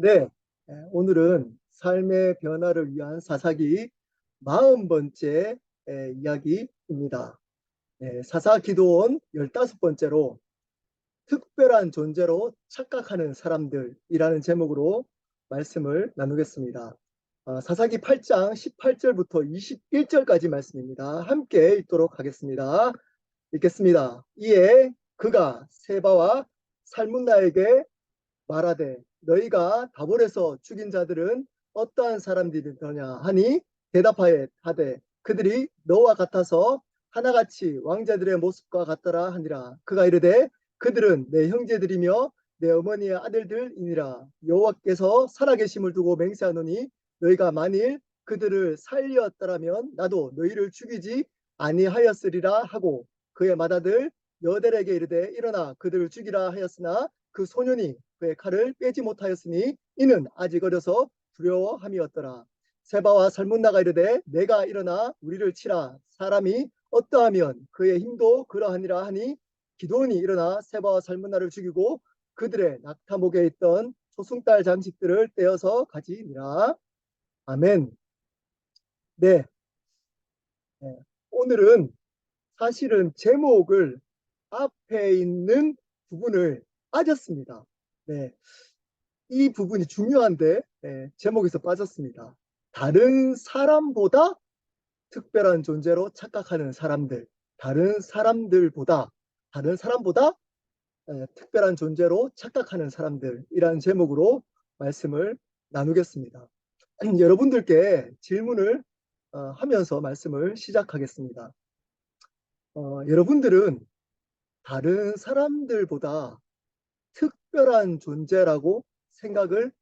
네, 오늘은 삶의 변화를 위한 사사기 40번째 이야기입니다. 사사 기도원 15번째로 특별한 존재로 착각하는 사람들이라는 제목으로 말씀을 나누겠습니다. 사사기 8장 18절부터 21절까지 말씀입니다. 함께 읽도록 하겠습니다. 읽겠습니다. 이에 그가 세바와 살문나에게 말하되 너희가 다볼에서 죽인 자들은 어떠한 사람들이더냐 하니 대답하여 하되 그들이 너와 같아서 하나같이 왕자들의 모습과 같더라 하니라. 그가 이르되 그들은 내 형제들이며 내 어머니의 아들들이니라. 여호와께서 살아계심을 두고 맹세하노니 너희가 만일 그들을 살렸더라면 나도 너희를 죽이지 아니하였으리라 하고 그의 맏아들 여델에게 이르되 일어나 그들을 죽이라 하였으나 그 소년이 그의 칼을 빼지 못하였으니 이는 아직 어려서 두려워함이었더라. 세바와 살문나가 이르되 내가 일어나 우리를 치라. 사람이 어떠하면 그의 힘도 그러하니라 하니 기드온이 일어나 세바와 살문나를 죽이고 그들의 낙타목에 있던 소승달 장식들을 떼어서 가지니라. 아멘. 네, 오늘은 사실은 제목을 앞에 있는 부분을 빠졌습니다. 네, 이 부분이 중요한데 제목에서 빠졌습니다. 다른 사람보다 특별한 존재로 착각하는 사람들, 다른 사람보다 특별한 존재로 착각하는 사람들이라는 제목으로 말씀을 나누겠습니다. 여러분들께 질문을 하면서 말씀을 시작하겠습니다. 여러분들은 다른 사람들보다 특별한 존재라고 생각을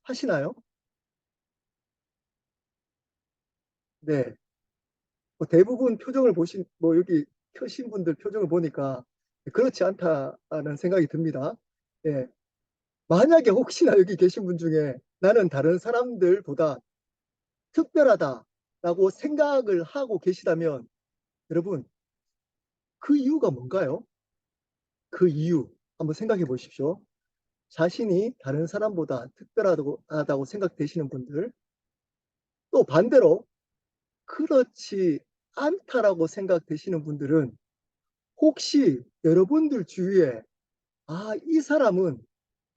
하시나요? 네. 대부분 표정을 여기 켜신 분들 표정을 보니까 그렇지 않다는 생각이 듭니다. 예. 만약에 혹시나 여기 계신 분 중에 나는 다른 사람들보다 특별하다라고 생각을 하고 계시다면 여러분, 그 이유가 뭔가요? 그 이유 한번 생각해 보십시오. 자신이 다른 사람보다 특별하다고 생각되시는 분들, 또 반대로 그렇지 않다라고 생각되시는 분들은 혹시 여러분들 주위에 이 사람은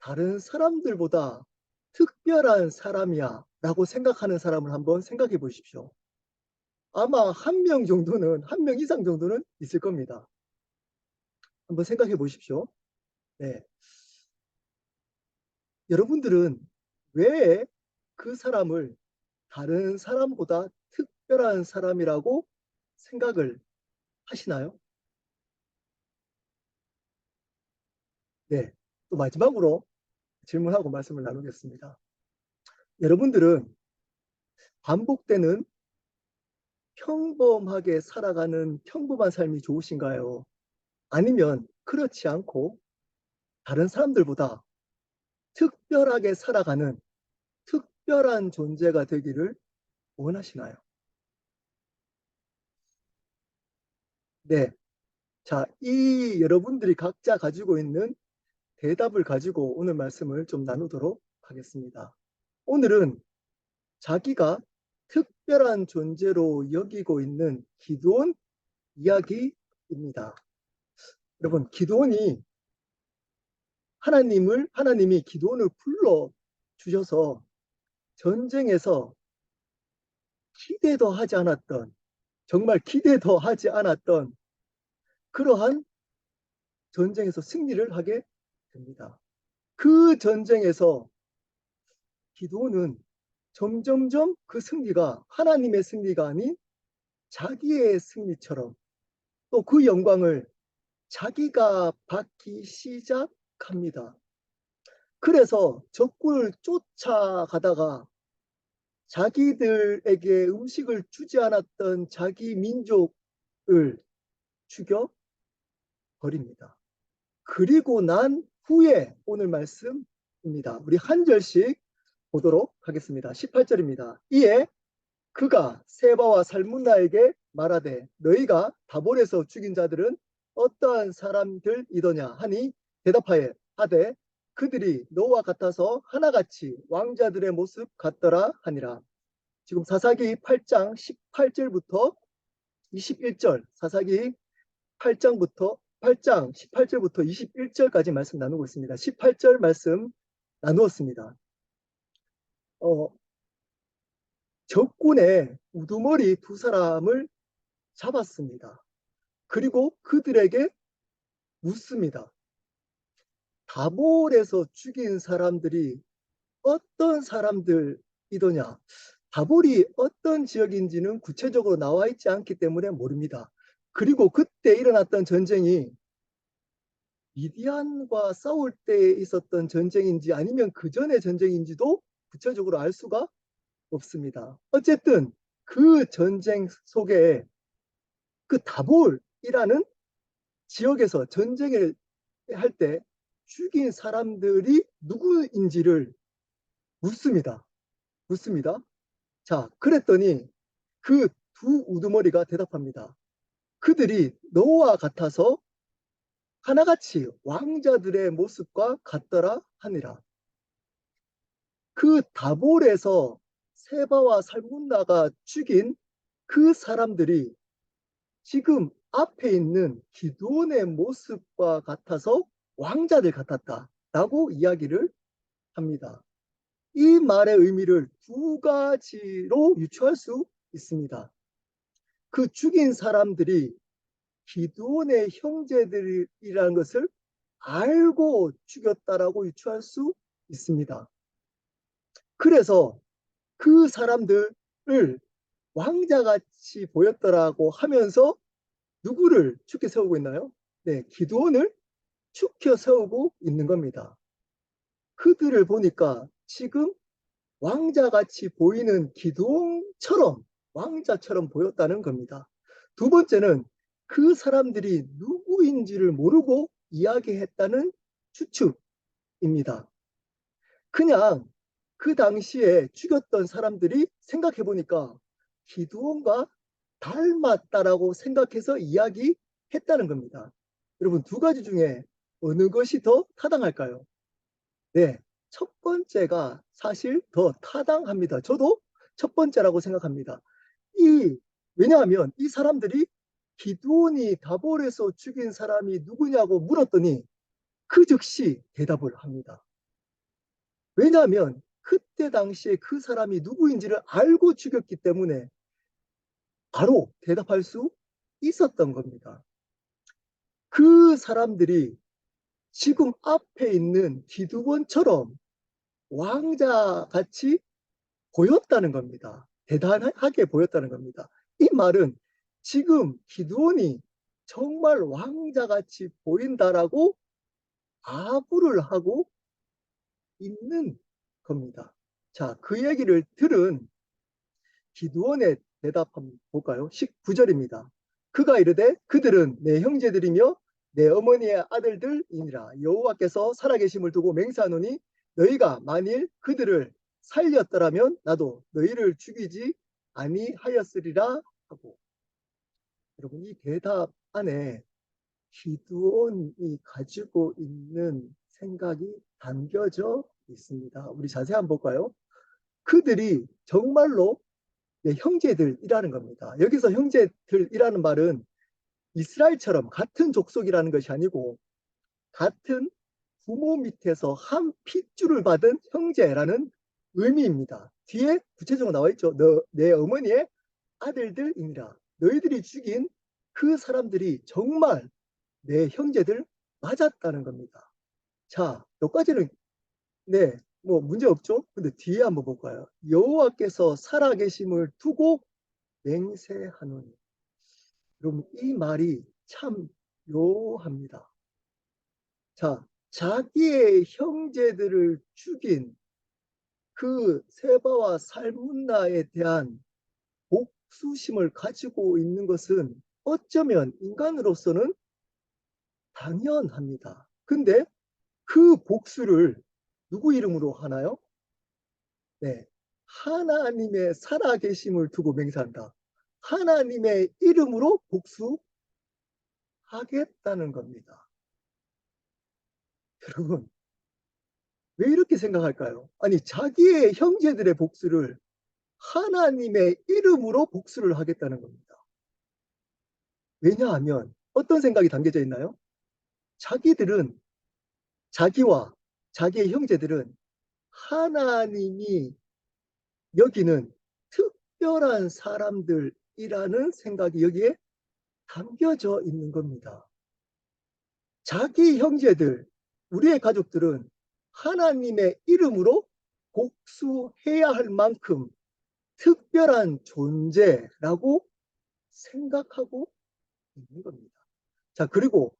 다른 사람들보다 특별한 사람이야 라고 생각하는 사람을 한번 생각해 보십시오. 아마 한 명 이상 정도는 있을 겁니다. 한번 생각해 보십시오. 네. 여러분들은 왜 그 사람을 다른 사람보다 특별한 사람이라고 생각을 하시나요? 네. 또 마지막으로 질문하고 말씀을 나누겠습니다. 여러분들은 반복되는 평범하게 살아가는 평범한 삶이 좋으신가요? 아니면 그렇지 않고 다른 사람들보다 특별하게 살아가는 특별한 존재가 되기를 원하시나요? 네. 자, 이 여러분들이 각자 가지고 있는 대답을 가지고 오늘 말씀을 좀 나누도록 하겠습니다. 오늘은 자기가 특별한 존재로 여기고 있는 기드온 이야기입니다. 여러분, 하나님이 기드온을 불러 주셔서 전쟁에서 정말 기대도 하지 않았던 그러한 전쟁에서 승리를 하게 됩니다. 그 전쟁에서 기드온은 점점점 그 승리가 하나님의 승리가 아닌 자기의 승리처럼 또 그 영광을 자기가 받기 시작합니다. 그래서 적군을 쫓아가다가 자기들에게 음식을 주지 않았던 자기 민족을 죽여버립니다. 그리고 난 후에 오늘 말씀입니다. 우리 한 절씩 보도록 하겠습니다. 18절입니다. 이에 그가 세바와 살문나에게 말하되 너희가 다볼에서 죽인 자들은 어떠한 사람들이더냐 하니 대답하여 하되 그들이 너와 같아서 하나같이 왕자들의 모습 같더라 하니라. 지금 사사기 8장 18절부터 21절, 사사기 8장 18절부터 21절까지 말씀 나누고 있습니다. 18절 말씀 나누었습니다. 적군의 우두머리 두 사람을 잡았습니다. 그리고 그들에게 묻습니다. 다볼에서 죽인 사람들이 어떤 사람들이더냐? 다볼이 어떤 지역인지는 구체적으로 나와 있지 않기 때문에 모릅니다. 그리고 그때 일어났던 전쟁이 미디안과 싸울 때 있었던 전쟁인지 아니면 그 전의 전쟁인지도 구체적으로 알 수가 없습니다. 어쨌든 그 전쟁 속에 그 다볼이라는 지역에서 전쟁을 할 때 죽인 사람들이 누구인지를 묻습니다. 자, 그랬더니 그 두 우두머리가 대답합니다. 그들이 너와 같아서 하나같이 왕자들의 모습과 같더라 하니라. 그 다볼에서 세바와 살문나가 죽인 그 사람들이 지금 앞에 있는 기드온의 모습과 같아서 왕자들 같았다라고 이야기를 합니다. 이 말의 의미를 두 가지로 유추할 수 있습니다. 그 죽인 사람들이 기드온의 형제들이라는 것을 알고 죽였다라고 유추할 수 있습니다. 그래서 그 사람들을 왕자같이 보였더라고 하면서 누구를 축켜 세우고 있나요? 네, 기드온을 축켜 세우고 있는 겁니다. 그들을 보니까 지금 왕자같이 보이는 기드온처럼 왕자처럼 보였다는 겁니다. 두 번째는 그 사람들이 누구인지를 모르고 이야기했다는 추측입니다. 그냥 그 당시에 죽였던 사람들이 생각해 보니까 기드온과 닮았다라고 생각해서 이야기했다는 겁니다. 여러분, 두 가지 중에 어느 것이 더 타당할까요? 네, 첫 번째가 사실 더 타당합니다. 저도 첫 번째라고 생각합니다. 왜냐하면 이 사람들이 기드온이 다볼에서 죽인 사람이 누구냐고 물었더니 그 즉시 대답을 합니다. 왜냐하면 그때 당시에 그 사람이 누구인지를 알고 죽였기 때문에 바로 대답할 수 있었던 겁니다. 그 사람들이 지금 앞에 있는 기드온처럼 왕자같이 보였다는 겁니다. 대단하게 보였다는 겁니다. 이 말은 지금 기드온이 정말 왕자같이 보인다라고 아부를 하고 있는 겁니다. 자, 그 얘기를 들은 기드온의 대답 한번 볼까요? 19절입니다. 그가 이르되 그들은 내 형제들이며 내 어머니의 아들들이니라. 여호와께서 살아계심을 두고 맹세하노니 너희가 만일 그들을 살렸더라면 나도 너희를 죽이지 아니하였으리라 하고. 여러분, 이 대답 안에 기드온이 가지고 있는 생각이 담겨져 있습니다. 우리 자세히 한번 볼까요? 그들이 정말로 형제들이라는 겁니다. 여기서 형제들이라는 말은 이스라엘처럼 같은 족속이라는 것이 아니고 같은 부모 밑에서 한 핏줄을 받은 형제라는 의미입니다. 뒤에 구체적으로 나와 있죠. 내 어머니의 아들들이니라. 너희들이 죽인 그 사람들이 정말 내 형제들 맞았다는 겁니다. 자, 여기까지는 네, 뭐 문제 없죠? 근데 뒤에 한번 볼까요? 여호와께서 살아계심을 두고 맹세하노니. 여러분, 이 말이 참 묘합니다. 자, 자기의 형제들을 죽인 그 세바와 살문나에 대한 복수심을 가지고 있는 것은 어쩌면 인간으로서는 당연합니다. 근데 그 복수를 누구 이름으로 하나요? 네, 하나님의 살아계심을 두고 맹세한다. 하나님의 이름으로 복수하겠다는 겁니다. 여러분, 왜 이렇게 생각할까요? 아니, 자기의 형제들의 복수를 하나님의 이름으로 복수를 하겠다는 겁니다. 왜냐하면 어떤 생각이 담겨져 있나요? 자기들은, 자기와 자기의 형제들은 하나님이 여기는 특별한 사람들이라는 생각이 여기에 담겨져 있는 겁니다. 자기 형제들, 우리의 가족들은 하나님의 이름으로 복수해야 할 만큼 특별한 존재라고 생각하고 있는 겁니다. 자, 그리고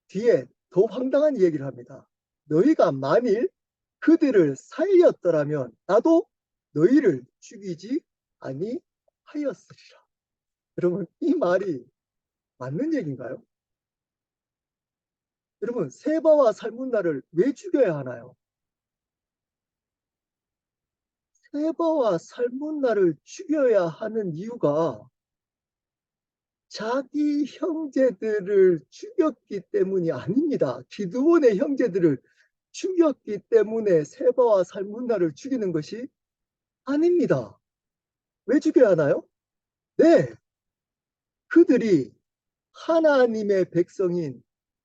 뒤에 더 황당한 얘기를 합니다. 너희가 만일 그들을 살렸더라면 나도 너희를 죽이지 아니하였으리라. 여러분, 이 말이 맞는 얘기인가요? 여러분, 세바와 살문나를 왜 죽여야 하나요? 세바와 살문나를 죽여야 하는 이유가 자기 형제들을 죽였기 때문이 아닙니다. 기드온의 형제들을 죽였기 때문에 세바와 살문나를 죽이는 것이 아닙니다. 왜 죽여야 하나요? 네, 그들이 하나님의 백성인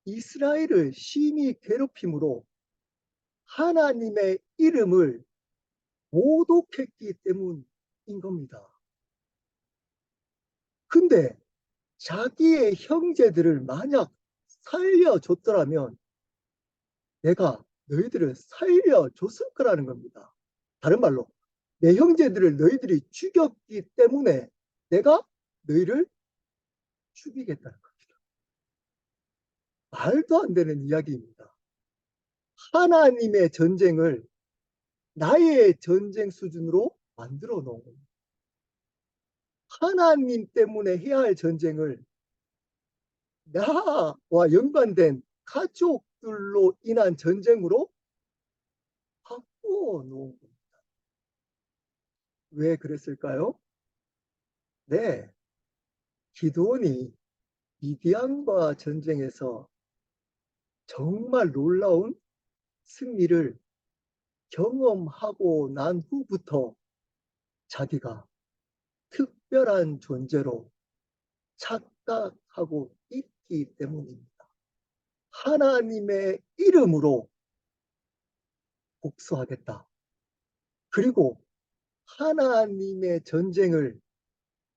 이스라엘을 심히 괴롭힘으로 하나님의 이름을 모독했기 때문인 겁니다. 근데 자기의 형제들을 만약 살려줬더라면 내가 너희들을 살려줬을 거라는 겁니다. 다른 말로 내 형제들을 너희들이 죽였기 때문에 내가 너희를 죽이겠다는 겁니다. 말도 안 되는 이야기입니다. 하나님의 전쟁을 나의 전쟁 수준으로 만들어 놓은 겁니다. 하나님 때문에 해야 할 전쟁을 나와 연관된 가족들로 인한 전쟁으로 바꾸어 놓은 겁니다. 왜 그랬을까요? 네, 기드온이 미디안과 전쟁에서 정말 놀라운 승리를 경험하고 난 후부터 자기가 특별한 존재로 착각하고 있기 때문입니다. 하나님의 이름으로 복수하겠다. 그리고 하나님의 전쟁을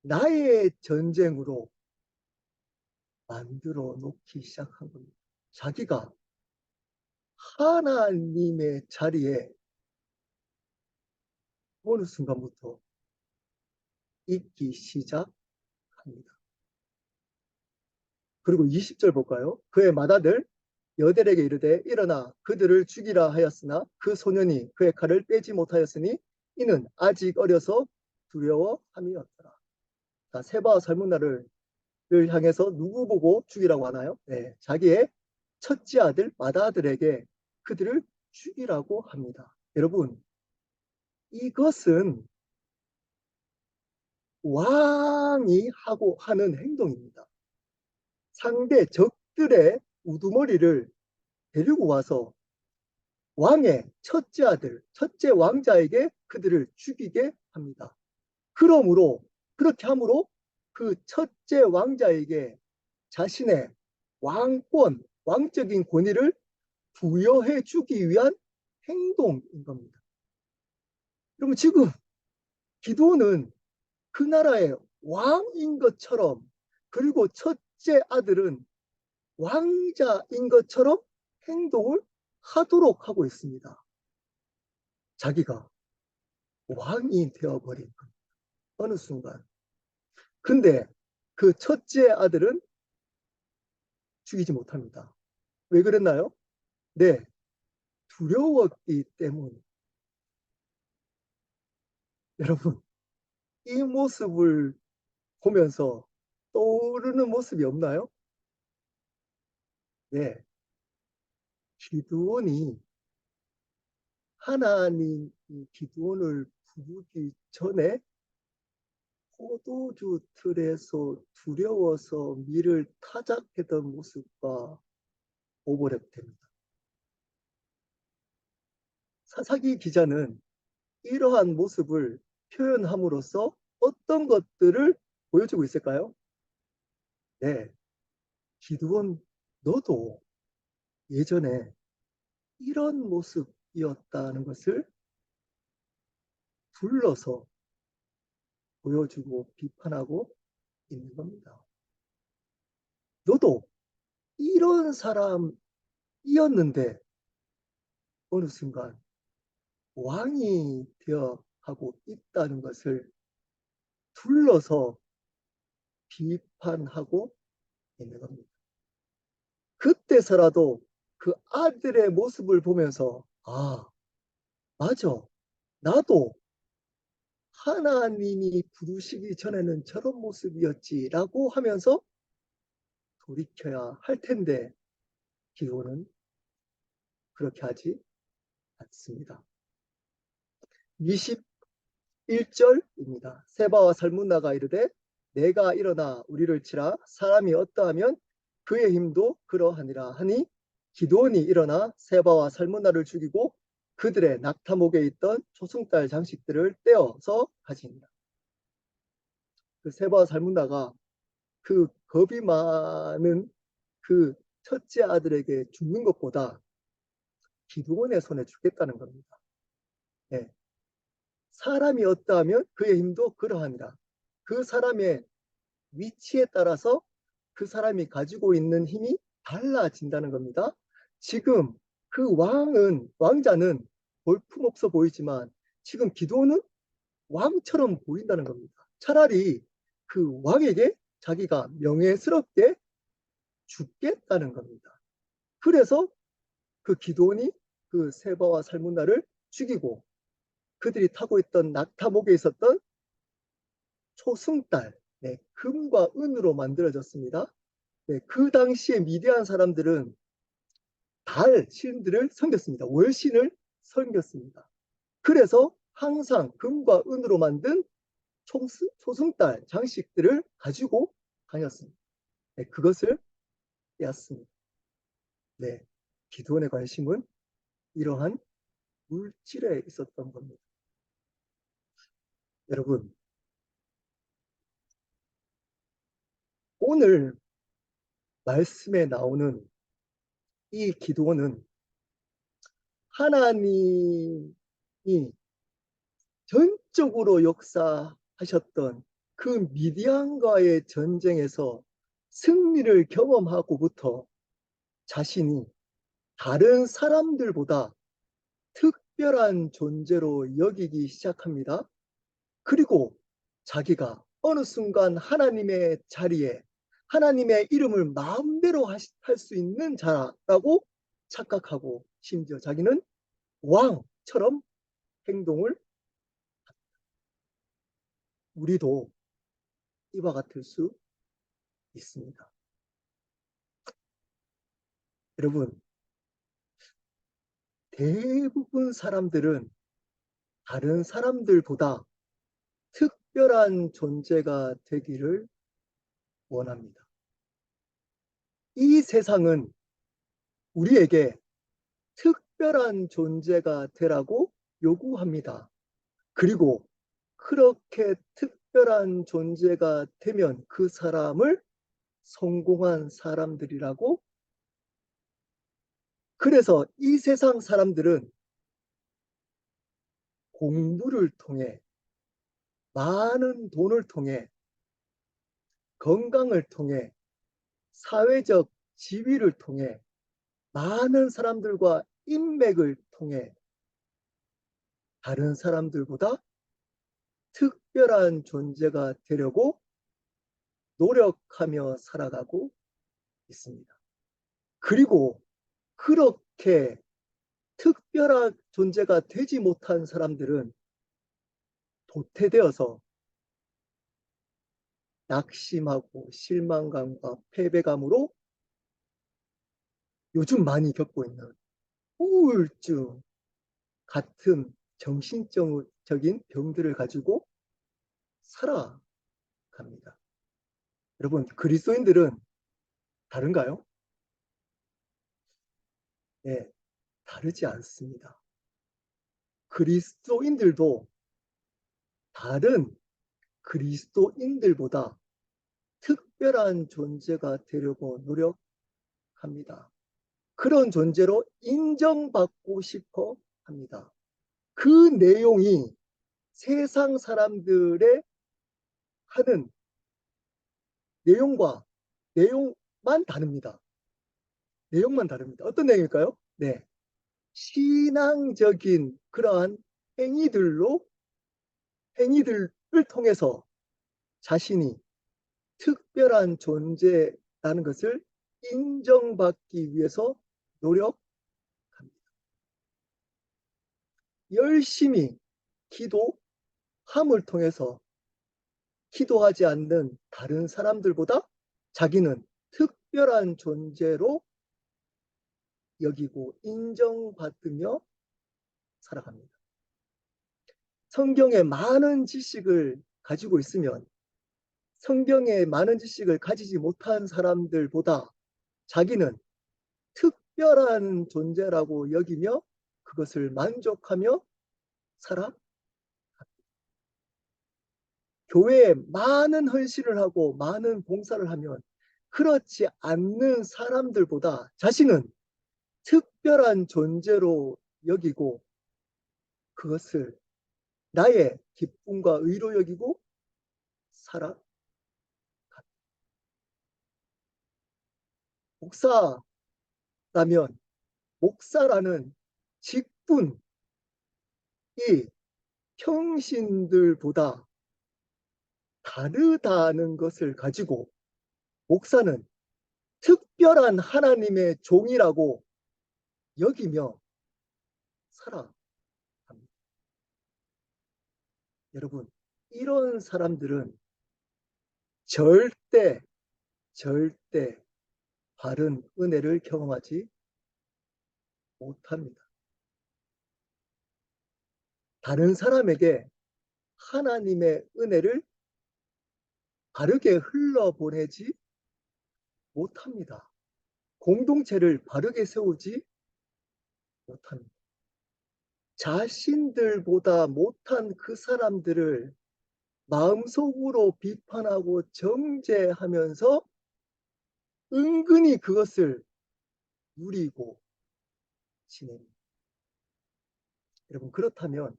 나의 전쟁으로 만들어 놓기 시작한 겁니다. 자기가 하나님의 자리에 어느 순간부터 있기 시작합니다. 그리고 20절 볼까요? 그의 맏아들 여델에게 이르되 일어나 그들을 죽이라 하였으나 그 소년이 그의 칼을 빼지 못하였으니 이는 아직 어려서 두려워함이었더라. 자, 세바와 살문나를 향해서 누구 보고 죽이라고 하나요? 네, 자기의 첫째 아들 맏아들에게 그들을 죽이라고 합니다. 여러분, 이것은 왕이 하고 하는 행동입니다. 상대 적들의 우두머리를 데리고 와서 왕의 첫째 아들, 첫째 왕자에게 그들을 죽이게 합니다. 그러므로, 그렇게 함으로 그 첫째 왕자에게 자신의 왕권, 왕적인 권위를 부여해 주기 위한 행동인 겁니다. 그러면 지금 기도는 그 나라의 왕인 것처럼, 그리고 첫째 아들은 왕자인 것처럼 행동을 하도록 하고 있습니다. 자기가 왕이 되어버린 겁니다. 어느 순간. 근데 그 첫째 아들은 죽이지 못합니다. 왜 그랬나요? 네, 두려웠기 때문. 여러분, 이 모습을 보면서 떠오르는 모습이 없나요? 네, 기드온이 하나님이 기드온을 부르기 전에 포도주 틀에서 두려워서 밀을 타작했던 모습과 오버랩됩니다. 사사기 기자는 이러한 모습을 표현함으로써 어떤 것들을 보여주고 있을까요? 네, 기드온 너도 예전에 이런 모습이었다는 것을 불러서 보여주고 비판하고 있는 겁니다. 너도 이런 사람이었는데 어느 순간 왕이 되어 가고 있다는 것을 둘러서 비판하고 있는 겁니다. 그때서라도 그 아들의 모습을 보면서 아, 맞아. 나도 하나님이 부르시기 전에는 저런 모습이었지라고 하면서 돌이켜야 할 텐데 기도는 그렇게 하지 않습니다. 21절입니다. 세바와 살문나가 이르되 내가 일어나 우리를 치라 사람이 어떠하면 그의 힘도 그러하니라 하니 기도원이 일어나 세바와 살문나를 죽이고 그들의 낙타목에 있던 초승달 장식들을 떼어서 가지니라. 그 세바와 살문나가 그 겁이 많은 그 첫째 아들에게 죽는 것보다 기도원의 손에 죽겠다는 겁니다. 네. 사람이 어떠하면 그의 힘도 그러하니라. 그 사람의 위치에 따라서 그 사람이 가지고 있는 힘이 달라진다는 겁니다. 지금 그 왕자는 볼품없어 보이지만 지금 기도는 왕처럼 보인다는 겁니다. 차라리 그 왕에게 자기가 명예스럽게 죽겠다는 겁니다. 그래서 그 기도원이 그 세바와 살문나를 죽이고 그들이 타고 있던 낙타목에 있었던 초승달, 네, 금과 은으로 만들어졌습니다. 네, 그 당시에 미디안 사람들은 달 신들을 섬겼습니다. 월신을 섬겼습니다. 그래서 항상 금과 은으로 만든 초승달 장식들을 가지고 다녔습니다. 네, 그것을 빼앗습니다. 네, 기도원의 관심은 이러한 물질에 있었던 겁니다. 여러분, 오늘 말씀에 나오는 이 기도원은 하나님이 전적으로 역사하셨던 그 미디안과의 전쟁에서 승리를 경험하고부터 자신이 다른 사람들보다 특별한 존재로 여기기 시작합니다. 그리고 자기가 어느 순간 하나님의 자리에 하나님의 이름을 마음대로 할 수 있는 자라고 착각하고 심지어 자기는 왕처럼 행동을 우리도 이와 같을 수 있습니다. 여러분, 대부분 사람들은 다른 사람들보다 특별한 존재가 되기를 원합니다. 이 세상은 우리에게 특별한 존재가 되라고 요구합니다. 그리고 그렇게 특별한 존재가 되면 그 사람을 성공한 사람들이라고. 그래서 이 세상 사람들은 공부를 통해 많은 돈을 통해 건강을 통해 사회적 지위를 통해 많은 사람들과 인맥을 통해 다른 사람들보다 특별한 존재가 되려고 노력하며 살아가고 있습니다. 그리고 그렇게 특별한 존재가 되지 못한 사람들은 도태되어서 낙심하고 실망감과 패배감으로 요즘 많이 겪고 있는 우울증 같은 정신적인 병들을 가지고 살아갑니다. 여러분, 그리스도인들은 다른가요? 네, 다르지 않습니다. 그리스도인들도 다른 그리스도인들보다 특별한 존재가 되려고 노력합니다. 그런 존재로 인정받고 싶어 합니다. 그 내용이 세상 사람들의 하는 내용만 다릅니다. 내용만 다릅니다. 어떤 내용일까요? 네. 신앙적인 그러한 행위들을 통해서 자신이 특별한 존재라는 것을 인정받기 위해서 노력합니다. 열심히 기도함을 통해서 기도하지 않는 다른 사람들보다 자기는 특별한 존재로 여기고 인정받으며 살아갑니다. 성경에 많은 지식을 가지고 있으면 성경에 많은 지식을 가지지 못한 사람들보다 자기는 특별한 존재라고 여기며 그것을 만족하며 살아. 교회에 많은 헌신을 하고 많은 봉사를 하면 그렇지 않는 사람들보다 자신은 특별한 존재로 여기고 그것을 나의 기쁨과 의로 여기고 살아갑니다. 목사라면 목사라는 직분이 평신들보다 다르다는 것을 가지고 목사는 특별한 하나님의 종이라고 여기며 살아갑니다. 여러분, 이런 사람들은 절대 바른 은혜를 경험하지 못합니다. 다른 사람에게 하나님의 은혜를 바르게 흘러보내지 못합니다. 공동체를 바르게 세우지 못합니다. 자신들보다 못한 그 사람들을 마음속으로 비판하고 정죄하면서 은근히 그것을 누리고 지냅니다. 여러분, 그렇다면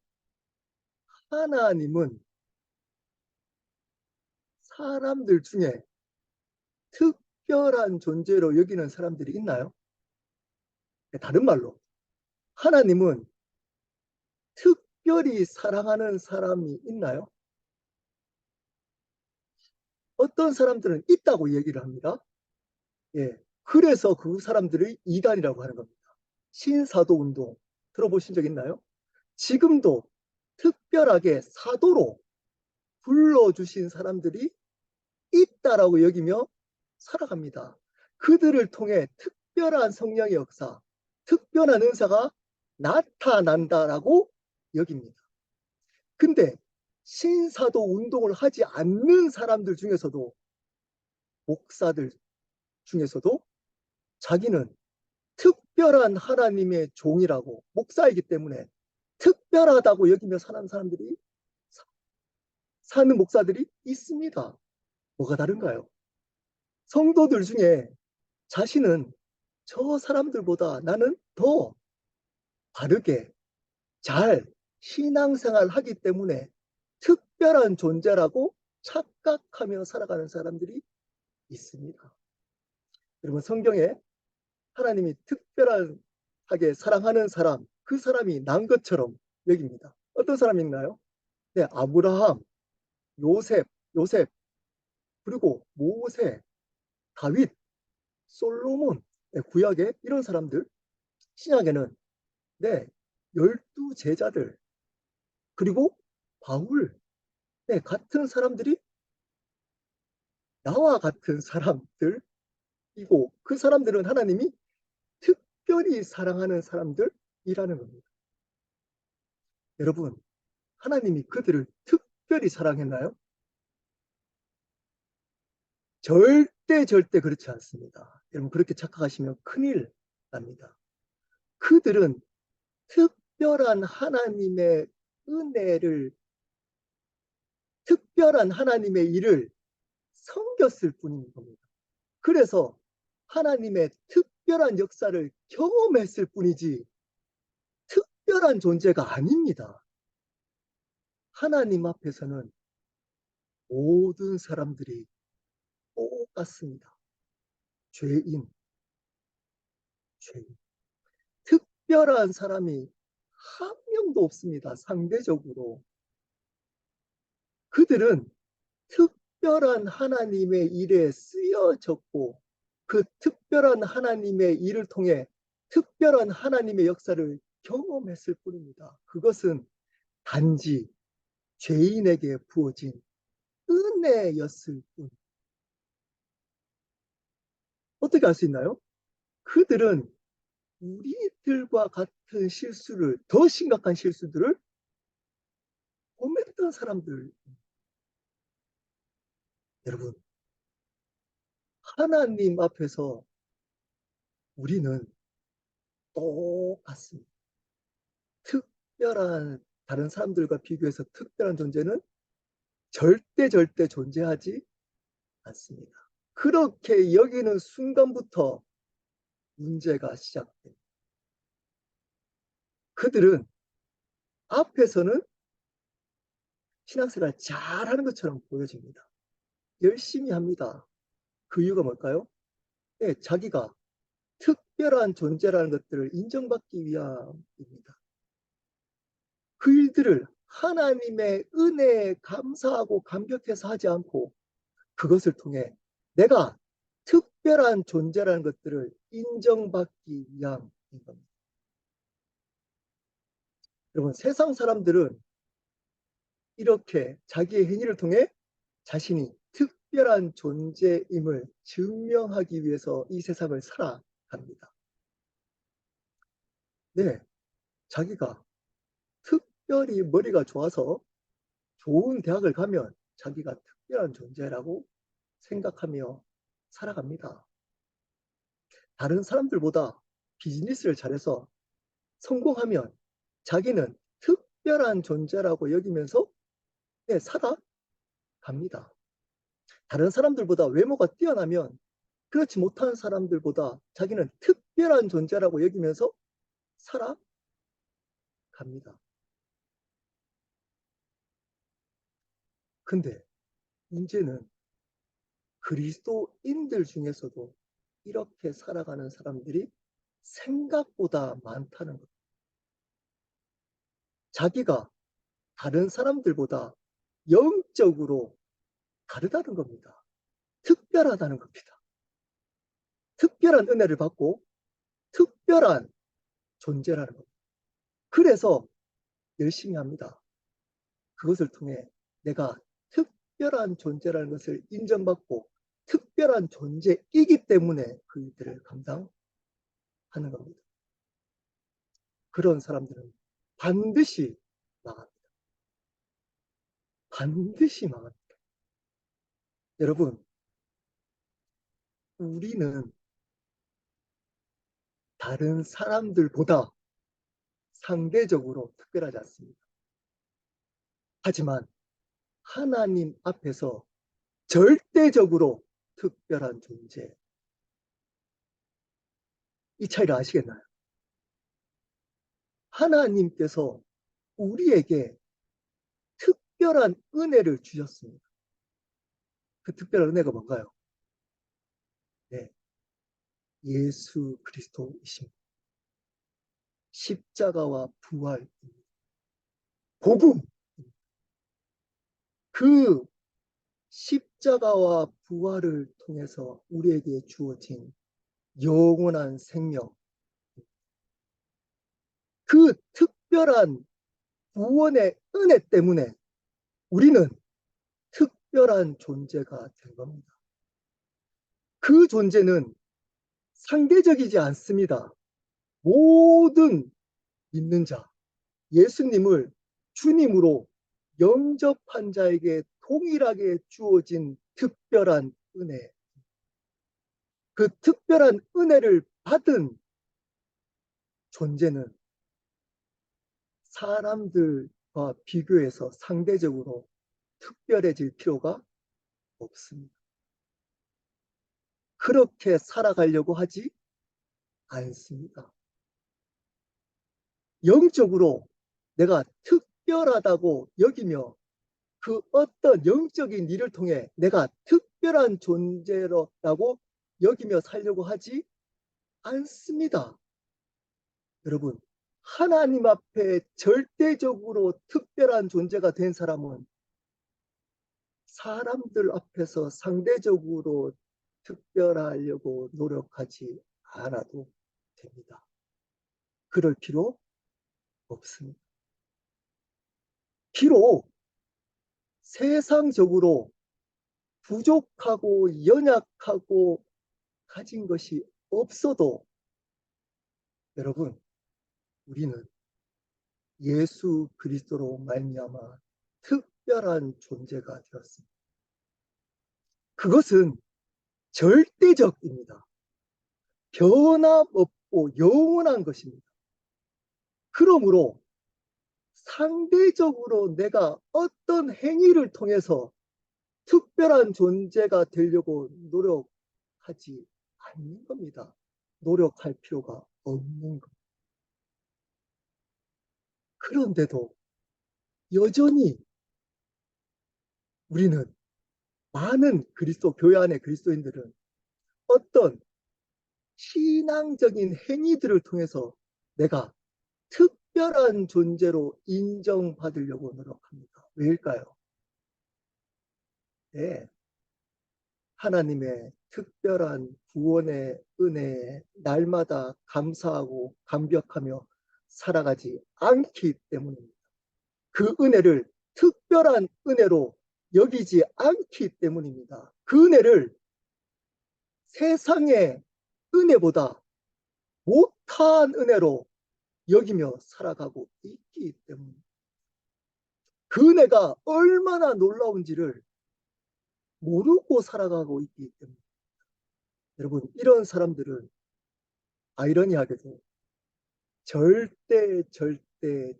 하나님은 사람들 중에 특별한 존재로 여기는 사람들이 있나요? 다른 말로 하나님은 특별히 사랑하는 사람이 있나요? 어떤 사람들은 있다고 얘기를 합니다. 예, 그래서 그 사람들을 이단이라고 하는 겁니다. 신사도 운동 들어보신 적 있나요? 지금도 특별하게 사도로 불러주신 사람들이 있다라고 여기며 살아갑니다. 그들을 통해 특별한 성령의 역사, 특별한 은사가 나타난다라고 여깁니다. 근데 신사도 운동을 하지 않는 사람들 중에서도 목사들 중에서도 자기는 특별한 하나님의 종이라고 목사이기 때문에 특별하다고 여기며 사는 목사들이 있습니다. 뭐가 다른가요? 성도들 중에 자신은 저 사람들보다 나는 더 바르게 잘 신앙생활을 하기 때문에 특별한 존재라고 착각하며 살아가는 사람들이 있습니다. 여러분, 성경에 하나님이 특별하게 사랑하는 사람, 그 사람이 난 것처럼 여깁니다. 어떤 사람이 있나요? 네, 아브라함, 요셉, 그리고 모세, 다윗, 솔로몬, 네, 구약에 이런 사람들, 신약에는 네, 12제자들, 그리고 바울, 네, 같은 사람들이 나와 같은 사람들이고 그 사람들은 하나님이 특별히 사랑하는 사람들이라는 겁니다. 여러분, 하나님이 그들을 특별히 사랑했나요? 절대 그렇지 않습니다. 여러분, 그렇게 착각하시면 큰일 납니다. 그들은 특별한 하나님의 은혜를, 특별한 하나님의 일을 섬겼을 뿐인 겁니다. 그래서 하나님의 특별한 역사를 경험했을 뿐이지 특별한 존재가 아닙니다. 하나님 앞에서는 모든 사람들이 똑같습니다. 죄인. 특별한 사람이 한 명도 없습니다. 상대적으로. 그들은 특별한 하나님의 일에 쓰여졌고 그 특별한 하나님의 일을 통해 특별한 하나님의 역사를 경험했을 뿐입니다. 그것은 단지 죄인에게 부어진 은혜였을 뿐. 어떻게 알 수 있나요? 그들은 우리들과 같은 실수를, 더 심각한 실수들을 범했던 사람들. 여러분, 하나님 앞에서 우리는 똑같습니다. 특별한, 다른 사람들과 비교해서 특별한 존재는 절대 존재하지 않습니다. 그렇게 여기는 순간부터 문제가 시작됩니다. 그들은 앞에서는 신앙생활 잘하는 것처럼 보여집니다. 열심히 합니다. 그 이유가 뭘까요? 네, 자기가 특별한 존재라는 것들을 인정받기 위함입니다. 그 일들을 하나님의 은혜에 감사하고 감격해서 하지 않고 그것을 통해 내가 특별한 존재라는 것들을 인정받기 위함인 겁니다. 여러분, 세상 사람들은 이렇게 자기의 행위를 통해 자신이 특별한 존재임을 증명하기 위해서 이 세상을 살아갑니다. 네, 자기가 특별히 머리가 좋아서 좋은 대학을 가면 자기가 특별한 존재라고 생각하며 살아갑니다. 다른 사람들보다 비즈니스를 잘해서 성공하면 자기는 특별한 존재라고 여기면서 살아갑니다. 다른 사람들보다 외모가 뛰어나면 그렇지 못한 사람들보다 자기는 특별한 존재라고 여기면서 살아갑니다. 근데 문제는 그리스도인들 중에서도 이렇게 살아가는 사람들이 생각보다 많다는 것. 자기가 다른 사람들보다 영적으로 다르다는 겁니다. 특별하다는 겁니다. 특별한 은혜를 받고 특별한 존재라는 겁니다. 그래서 열심히 합니다. 그것을 통해 내가 특별한 존재라는 것을 인정받고 특별한 존재이기 때문에 그 일들을 감당하는 겁니다. 그런 사람들은 반드시 망합니다. 반드시 망합니다. 여러분, 우리는 다른 사람들보다 상대적으로 특별하지 않습니다. 하지만 하나님 앞에서 절대적으로 특별한 존재. 이 차이를 아시겠나요? 하나님께서 우리에게 특별한 은혜를 주셨습니다. 그 특별한 은혜가 뭔가요? 네, 예수 그리스도이십니다. 십자가와 부활입니다. 복음. 그 십자가와 부활을 통해서 우리에게 주어진 영원한 생명. 그 특별한 구원의 은혜 때문에 우리는 특별한 존재가 된 겁니다. 그 존재는 상대적이지 않습니다. 모든 믿는 자, 예수님을 주님으로 영접한 자에게 동일하게 주어진 특별한 은혜. 그 특별한 은혜를 받은 존재는 사람들과 비교해서 상대적으로 특별해질 필요가 없습니다. 그렇게 살아가려고 하지 않습니다. 영적으로 내가 특별하다고 여기며 그 어떤 영적인 일을 통해 내가 특별한 존재라고 여기며 살려고 하지 않습니다. 여러분, 하나님 앞에 절대적으로 특별한 존재가 된 사람은 사람들 앞에서 상대적으로 특별하려고 노력하지 않아도 됩니다. 그럴 필요 없습니다. 비록 세상적으로 부족하고 연약하고 가진 것이 없어도 여러분, 우리는 예수 그리스도로 말미암아 특별한 존재가 되었습니다. 그것은 절대적입니다. 변함없고 영원한 것입니다. 그러므로 상대적으로 내가 어떤 행위를 통해서 특별한 존재가 되려고 노력하지 않는 겁니다. 노력할 필요가 없는 것. 그런데도 여전히 우리는 많은 그리스도 교회 안의 그리스도인들은 어떤 신앙적인 행위들을 통해서 내가 특별한 존재로 인정받으려고 노력합니다. 왜일까요? 네, 하나님의 특별한 구원의 은혜에 날마다 감사하고 감격하며 살아가지 않기 때문입니다. 그 은혜를 특별한 은혜로 여기지 않기 때문입니다. 그 은혜를 세상의 은혜보다 못한 은혜로 여기며 살아가고 있기 때문입니다. 그 은혜가 얼마나 놀라운지를 모르고 살아가고 있기 때문입니다. 여러분, 이런 사람들은 아이러니하게도 절대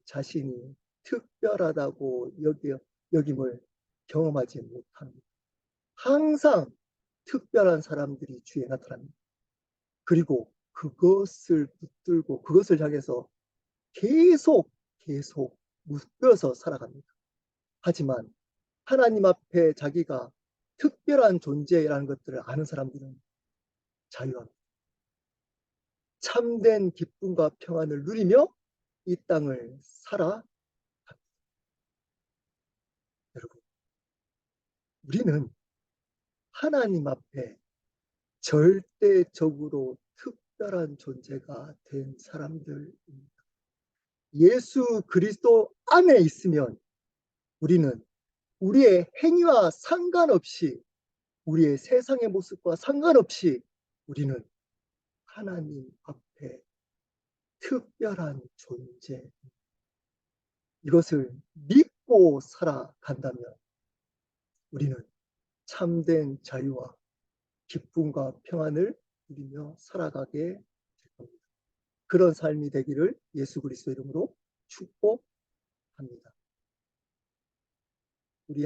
자신이 특별하다고 여김을 경험하지 못합니다. 항상 특별한 사람들이 주위에 나타납니다. 그리고 그것을 붙들고 그것을 향해서 계속 묶여서 살아갑니다. 하지만 하나님 앞에 자기가 특별한 존재라는 것들을 아는 사람들은 자유합니다. 참된 기쁨과 평안을 누리며 이 땅을 살아갑니다. 여러분, 우리는 하나님 앞에 절대적으로 특별한 존재가 된 사람들입니다. 예수 그리스도 안에 있으면 우리는 우리의 행위와 상관없이 우리의 세상의 모습과 상관없이 우리는 하나님 앞에 특별한 존재, 이것을 믿고 살아간다면 우리는 참된 자유와 기쁨과 평안을 누리며 살아가게 될 겁니다. 그런 삶이 되기를 예수 그리스도 이름으로 축복합니다. 우리